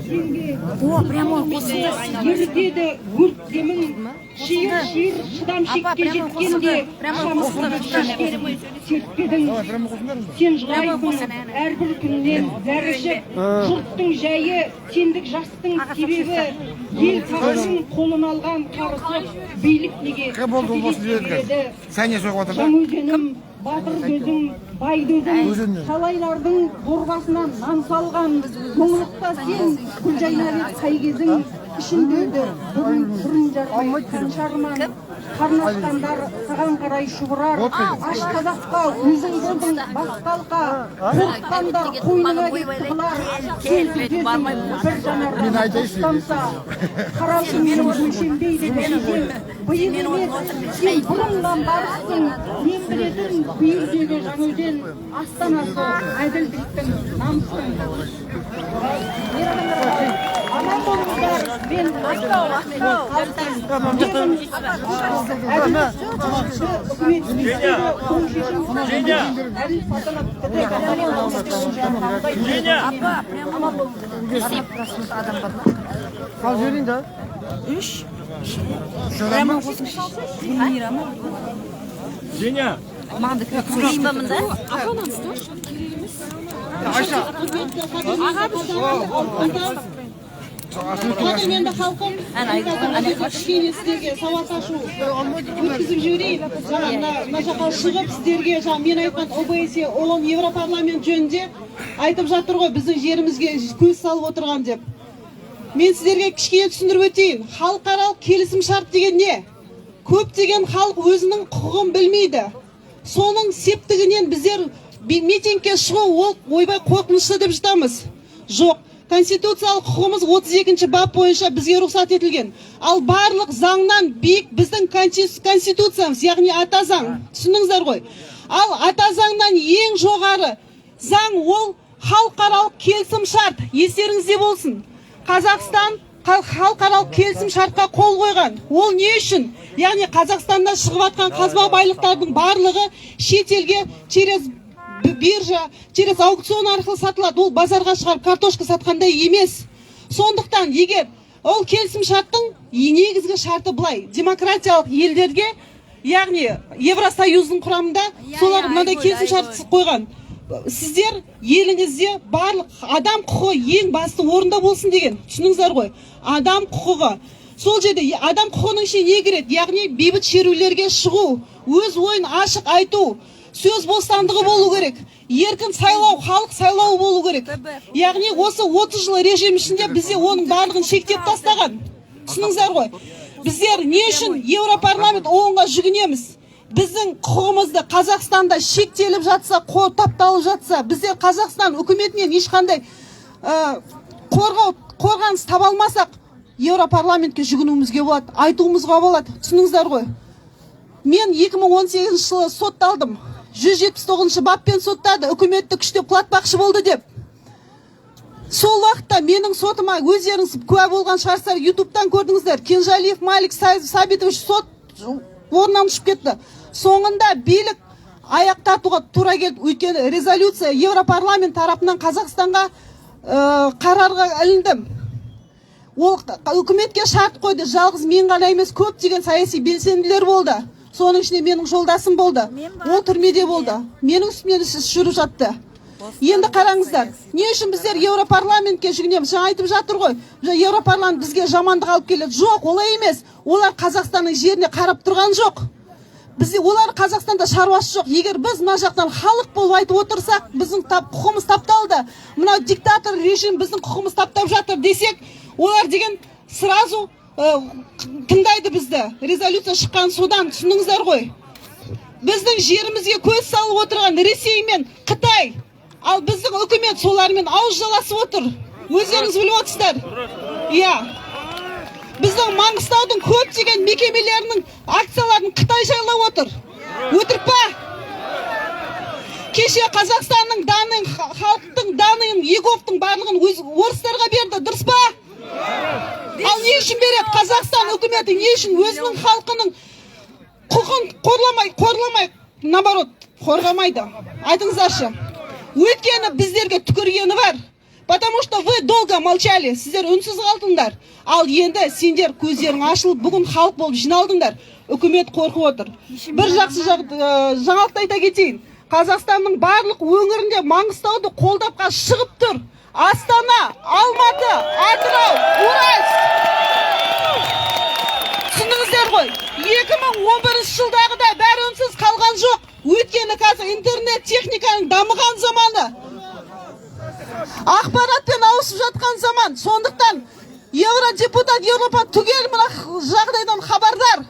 О, прямо Ерітеді өрт демін, шиыр шыдам шекке жеткенде, серпедің, сен жылайсың әрбір күннен зәрішіп, жұрттың жайы, сендік жастың себебі, ел қағының қолын алған қарысып, билік неге кетеді. Жаңөзенім, батыр көзің, бай дөзің, талайлардың дорбасынан нан салған, мұңлықта сен күл жайнап қай кезің, ішіндегі бүрін жармай қаншарман, қарнатқандар саған қарай шұбырар, аш қазаққа өзің болдың басқалқа, қорыққандар қойнына кеп тығылар, сен түзесің бір жанардан ұстамса, қаралшын менің өлшенбейді дәрежем, биыл емес, сен бұрыннан барыстың, мен білетін бүйірдегі Жаңаөзен астанасы, әділдіктің, намыстың. Аман болыңыздар, мен Kal verin de. Üç. Прямо Мирама. Женя! Службамында. Ayşe. Қадірменді халқым, кішкене сіздерге сауат ашу өткізіп жіберейін. Мына жаққа шығып сіздерге мен айтқан ОБСЕ, ООН, Европарламент жөнінде айтып жатыр ғой, біздің жерімізге көз салып отырған деп. Мен сіздерге кішкене түсіндіріп өтейін. Халықаралық келісім шарт деген не? Көптеген халық өзінің құқығын білмейді. Соның септігінен біздер митингке шығу ойбай қорқынышты деп жатамыз. Жоқ. Конституциялық құқығымыз 32-ші бап бойынша бізге рұқсат етілген. Ал барлық заңнан биік біздің конституциямыз, яғни ата заң. Түсініңіздер ғой. Ал ата заңнан ең жоғары заң ол халықаралық келісім шарт. Естеріңізде болсын. Қазақстан халықаралық келісім шартқа қол қойған. Ол не үшін? Яғни Қазақстанда шығып жатқан қазба байлықтардың барлығы шетелге через биржа, через аукцион арқылы сатылады. Ол базарға шығарып картошка сатқандай емес. Сондықтан, егер ол келісім шарттың негізгі шарты былай, демократиялық елдерге, яғни Евросоюздың құрамында солар мынадай келісім шарт қойған. Сіздер еліңізде барлық адам құқығы ең басты орында болсын деген. Түсініңіздер ғой. Адам құқығы. Сол жерде адам құқығының ішіне не кіреді? Яғни бейбіт шерулерге шығу, өз ойын ашық айту, сөз бостандығы болу керек. Еркін сайлау, халық сайлауы болу керек. Яғни осы 30 жыл режим ішінде бізде оның барлығын шектеп тастаған. Түсініңіздер ғой. Біздер не үшін Европарламент ООН-ға жүгінеміз? Біздің құқығымызды Қазақстанда шектеліп жатса, тапталып жатса, біздер Қазақстан үкіметінен ешқандай қорғаныс таба алмасақ, Европарламентке жүгінуімізге болады, айтуымызға болады. Түсініңіздер ғой. Мен 2018 жылы сотталдым. 179 баппен соттады, үкіметті күштеп құлатпақшы болды деп. Сол уақытта менің сотыма өздеріңіз куә болған шығарсыздар, ютубтан көрдіңіздер. Кенжалиев Малик Сабитович сот орнынан ұшып кетті. Соңында билік аяқ тартуға тура келді. Өйткені резолюция Европарламент тарапынан Қазақстанға қарарға ілінді. Ол үкіметке шарт қойды. Жалғыз мен ғана емес, көптеген саяси белсенділер болды. Соның ішінде менің жолдасым болды. Ол түрмеде болды. Менің үстімнен іс жүріп жатты. Енді қараңыздар, не үшін біздер Европарламентке жүгінеміз? Жаңа айтып жатыр ғой, Европарламент бізге жамандық алып келеді. Жоқ, олай емес. Олар Қазақстанның жеріне қарап тұрған жоқ. Бізде олар Қазақстанда шаруасы жоқ. Егер біз мына жақтан халық болып айтып отырсақ, біздің құқығымыз тапталды. Мынау диктатор режим біздің құқығымыз таптап жатыр десек, олар деген сразу тыңдайды бізді. Резолюция шыққан содан, түсініңіздер ғой. Біздің жерімізге көз салып отырған Ресей мен Қытай, ал біздің үкімет солармен ауыз жаласып отыр. Өздеріңіз біліп отырсыздар. Иә. Біздің Маңғыстаудың көптеген мекемелерінің акцияларын Қытай жайлап отыр. Өтірік па? Кеше Қазақстанның данын, халықтың данын, Еговтың барлығын орыстарға берді. Дұрыс па? Ал не үшін береді? Қазақстан үкіметі не үшін өзінің халқының құқын қорламай, наоборот, қорғамайды? Айтыңыздаршы. Өйткені біздерге түкіргені бар. Потому что вы долго молчали, сіздер үнсіз қалдыңдар. Ал енді сендер көздерің ашылып, бүгін халық болып жиналдыңдар. Үкімет қорқып отыр. Бір жақсы жаңалықты айта кетейін. Қазақстанның барлық өңірінде Маңғыстауды қолдапқа шығып тұр. Астана, Алматы, Атырау, Уральск. Түсіндіңіздер ғой, 2011 жылдағыда бәрі үнсіз қалған жоқ. Өйткені қазір интернет техниканың дамыған заманы. Ақпаратпен ауысып жатқан заман. Сондықтан евродепутат Европа түгел мына жағдайдан хабардар.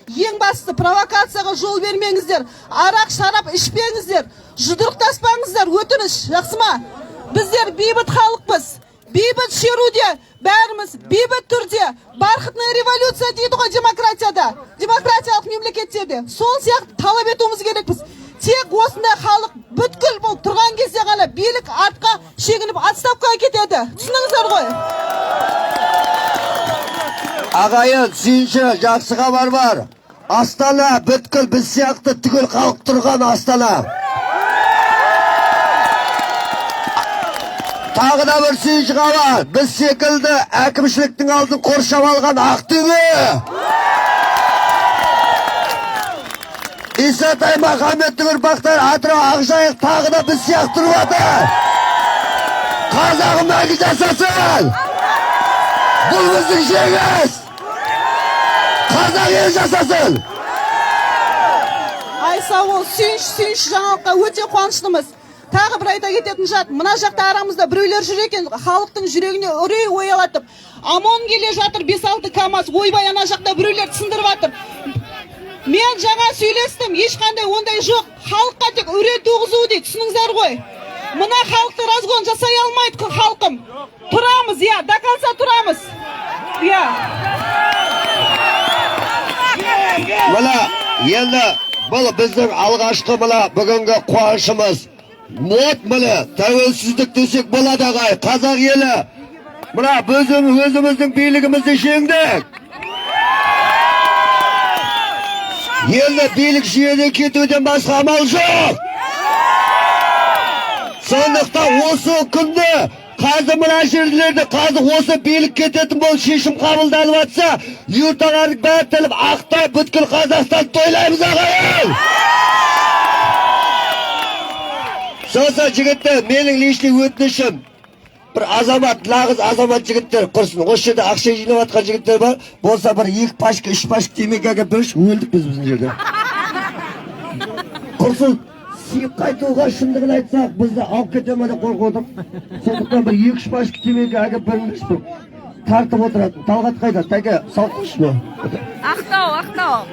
Ең басты провокацияға жол бермеңіздер. Арақ, шарап ішпеңіздер. Жұдырықтаспаңыздар, өтініш. Жақсы ма? Біздер бейбіт халықпыз. Бейбіт шеруде бәріміз бейбіт түрде барқытный революция дейді ғой демократияда. Демократиялық мемлекеттерде. Сол сияқты талап етуіміз керекпіз. Тек осындай халық бүткіл болып тұрған кезде ғана билік артқа шегініп отставкаға кетеді. Түсініңіздер ғой? Ағайын, сүйінші, жақсы хабар бар. Астана бүткіл біз сияқты түгел халық тұрған Астана. Тағы да бір сүйінші хабар. Біз секілді әкімшіліктің алдын қоршап алған Ақтөбе. Исатай Махамбеттің ұрпақтары Атырау, Ақжайық тағы да біз сияқты тұрып отыр. Қазағым мәңгі жасасын. Бұл біздің жеңіс. Қазақ ел жасасын. Айсауыл, сүйінші жаңалыққа өте қуаныштымыз. Тағы бір айта кететін жат, мына жақта арамызда біреулер жүр екен, халықтың жүрегіне үрей оялатып. ОМОН келе жатыр 5-6 КАМАЗ, ойбай ана жақта біреулер түсіндіріп жатыр. Мен жаңа сөйлестім, ешқандай ондай жоқ. Халыққа тек үрей туғызу дейді, түсініңіздер ғой. Мына халықты разгон жасай алмайды халқым. Тұрамыз, я, до конца тұрамыз. Я. Мына, енді бұл біздің алғашқы мына бүгінгі қуанышымыз. Мот міне, тәуелсіздік десек болады ағай, қазақ елі. Мына өзіміздің билігімізді жеңдік. Елді билік жүйеден кетуден басқа амал жоқ. Сондықтан осы күнде қазір мына жерлерде қазір осы билік кететін бұл шешім қабылданып жатса, юрталардың бәрі тіліп Ақтау бүткіл Қазақстан тойлаймыз ағайын. Соса жігіттер, менің лишний өтінішім, бір азамат, нағыз азамат жігіттер құрсын. Осы жерде ақша жинап жатқан жігіттер бар, болса бір 2 пачка, 3 пачка темекі әкеліп берші, өлдік біз біздің жерде. Құрсын, сүйіп қайтуға шындығын айтсақ, бізді алып кетемін деп қорқып отырып. Сондықтан бір 2-3 пачка темекі әкеліп беріңізші. Тартып отыратын. Талғат қайда? Тәке, салқыншы. Ақтау.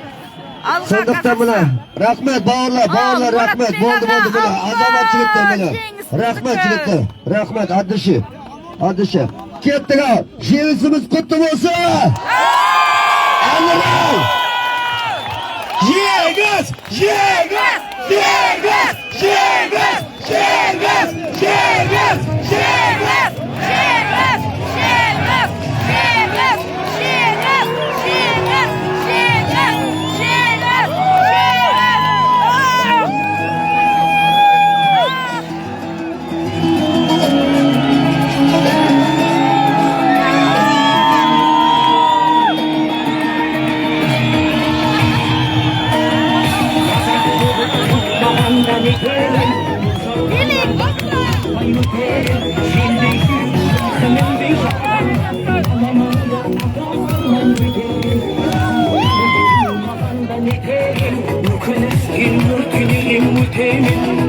Сондықтан мына, рахмет бауырлар, рахмет, болды мына, азамат жігіттер мына. Рахмет жігіттер, рахмет, адышы. Кеттік ау, жеңісіміз құтты болсын! Әнірау!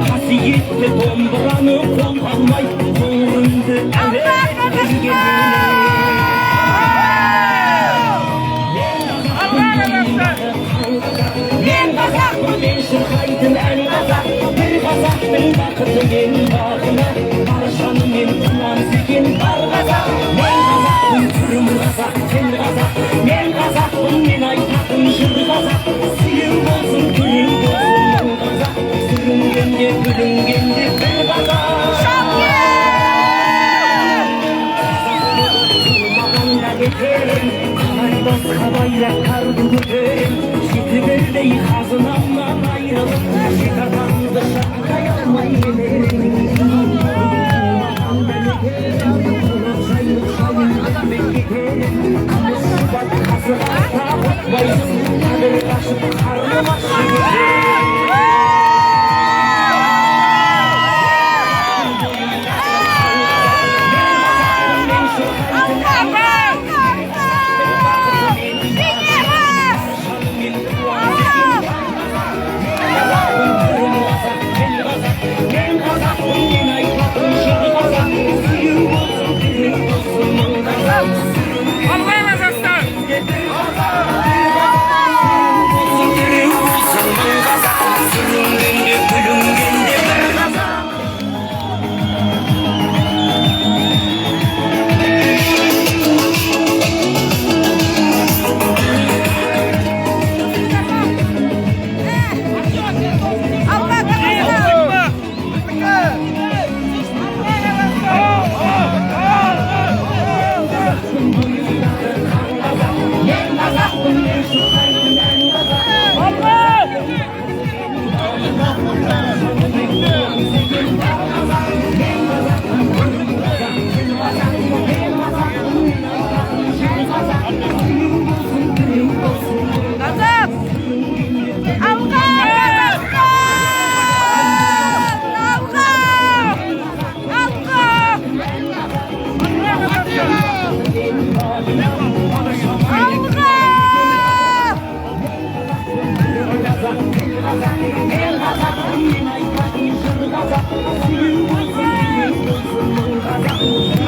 Hasiyetli domburanı kullanmay Doğrundu Ben Kazak'ım, ben Şırkaydım en Kazak Bir Kazak'ın bakıtı ben bağına Barışanım ben tuman sekin var Kazak Ben Kazak'ım, türüm Kazak, sen Kazak Ben Kazak'ım, ben aytakım, şır Kazak Suyum olsun, gülüm olsun Kazak Sürüngende, gülüngende bir Kazak Başka bayraklar götürün Şiti belleği hazınamla ayrılıp Şikadan dışarı dayanmayı verin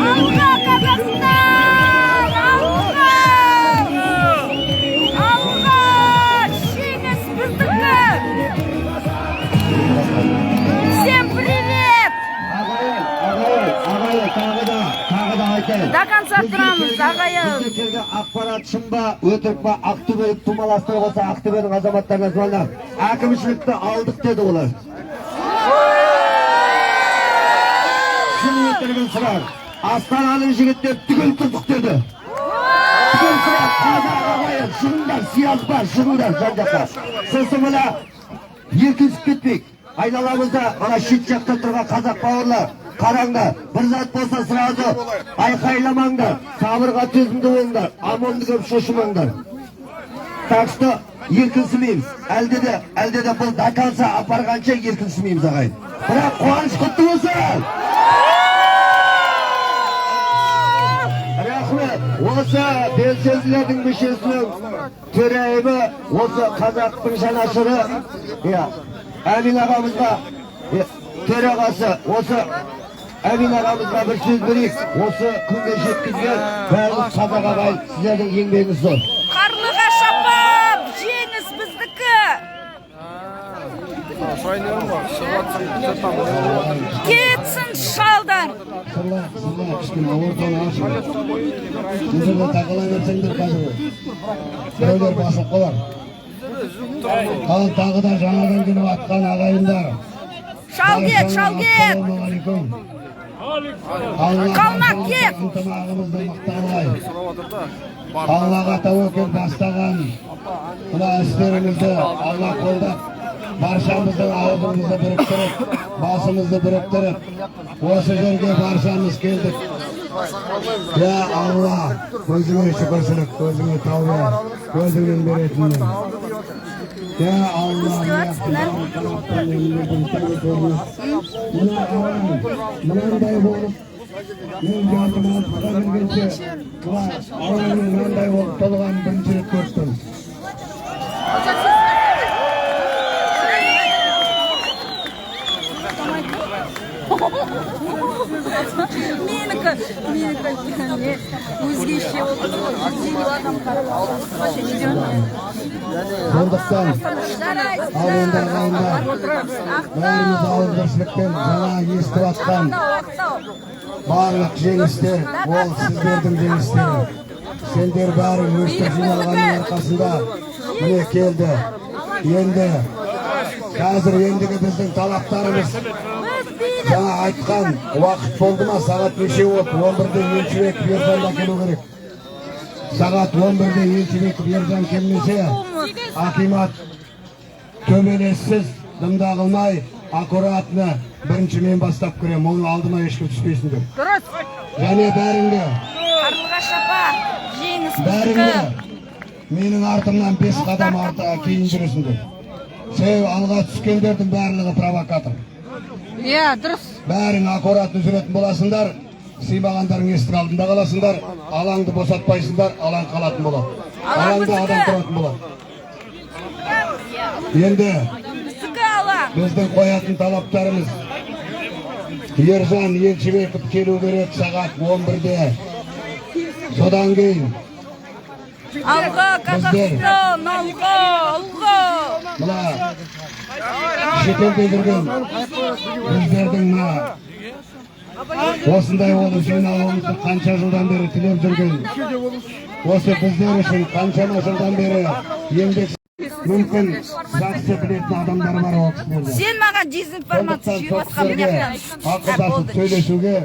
Alga Kazakhstan! Alga! Alga! Жеңіс біздікі! Всем привет! Ағайын, тағы да айтайын. До конца тұрамыз, ағайын. Біздерге ақпарат шын ба, өтірік па, Ақтөбелік тумаластар болса, Ақтөбенің азаматтарына звондап, әкімшілікті алдық деді олар. Шын өтірігін сұрар. Астананың жігіттер түгел тұрдық деді. Түгел сұрар, қазақ ағайын, шығыңдар, сияз бар, шығыңдар, жан-жаққа. Сосын мына еркінсіп кетпейік. Айналамызда мына шет жақта тұрған қазақ бауырлар, қараңдар, бір зат болса сразу айқайламаңдар, сабырға төзімді болыңдар, аманды көп шошымаңдар. Так что еркінсімейміз, әлде де бұл до конца апарғанша еркінсімейміз ағайын. Бірақ қуаныш құтты болсын! Рахмет, осы белсенділердің мүшесінің төрайымы, осы қазақтың жанашыры, Әмин ағамызға төрағасы, осы Әмин ағамызға бір сөз берейік. Осы күнге жеткізген барлық қазақ ағайын, сіздердің еңбегіңіз зор. Қарлыға шапап, жеңіс біздікі! Кетсін шалдар! Сырла, кішкене ортаны ашып. Сіздерді тақылай берсеңдер қазір. Біреулер басып қалар. Ал тағы да жаңадан келіп атқан ағайындар. Шал кет! Ассалаумағалейкум. Қалмақ кет! Ынтымағымызды мақталай. Аллаға тәуекел бастаған мына істеріңізді Алла қолдап, баршамыздың ауызымызды біріктіріп, басымызды біріктіріп, осы жерге баршамыз келдік. Я Алла, өзіңе шүкіршілік, өзіңе тәубе, өзіңнен беретінмін. Ya Allah, mınандай болып, мен жартыман тұға келгенше, Алланың мынандай болып толған бірінші рет көрдім. Менікі, өзгеше болды. Адам қарап Сондықтан, ал енді ағайындар, бәріміз ауызбіршілікпен жаңа естіп атқан барлық жеңістер, ол сіздердің жеңістері. Сендер бәрі өстіп жиналғанның арқасында міне келді. Енді, қазір ендігі біздің талаптарымыз жаңа айтқан уақыт болды ма, сағат неше болды? 11-де Елшібек Ержанға келу керек. Сағат 11-де Елшібек Ержан келмесе, акимат төбелессіз, дымда қылмай, аккуратны бірінші мен бастап кірем, оның алдыма ешкім түспейсіңдер. Дұрыс. Және бәріңді, Қарлыға шапа, жеңіс бәріңді біздікі! менің артымнан 5 қадам артыға кейін жүресіңдер. Сен алға түскендердің барлығы провокатор. Дұрыс. Бәрің аккуратны жүретін боласыңдар, сыймағандарың есік алдында қаласыңдар, алаңды босатпайсыңдар, алаң қалатын болады. Алаңда адам тұратын болады. Енді біздің қоятын талаптарымыз Ержан Елшібеков келу керек сағат 11-де. Содан кейін Алға Қазақстан, алға! мына шетелде жүрген біздердің осындай болып жиналуымызды қанша жылдан бері тілеп жүрген, осы біздер үшін қаншама жылдан бері еңбек мүмкін жақсы білетін адамдар бар ол кісілерде. Сен маған дезинформация жүйіп атқан ақылдасып сөйлесуге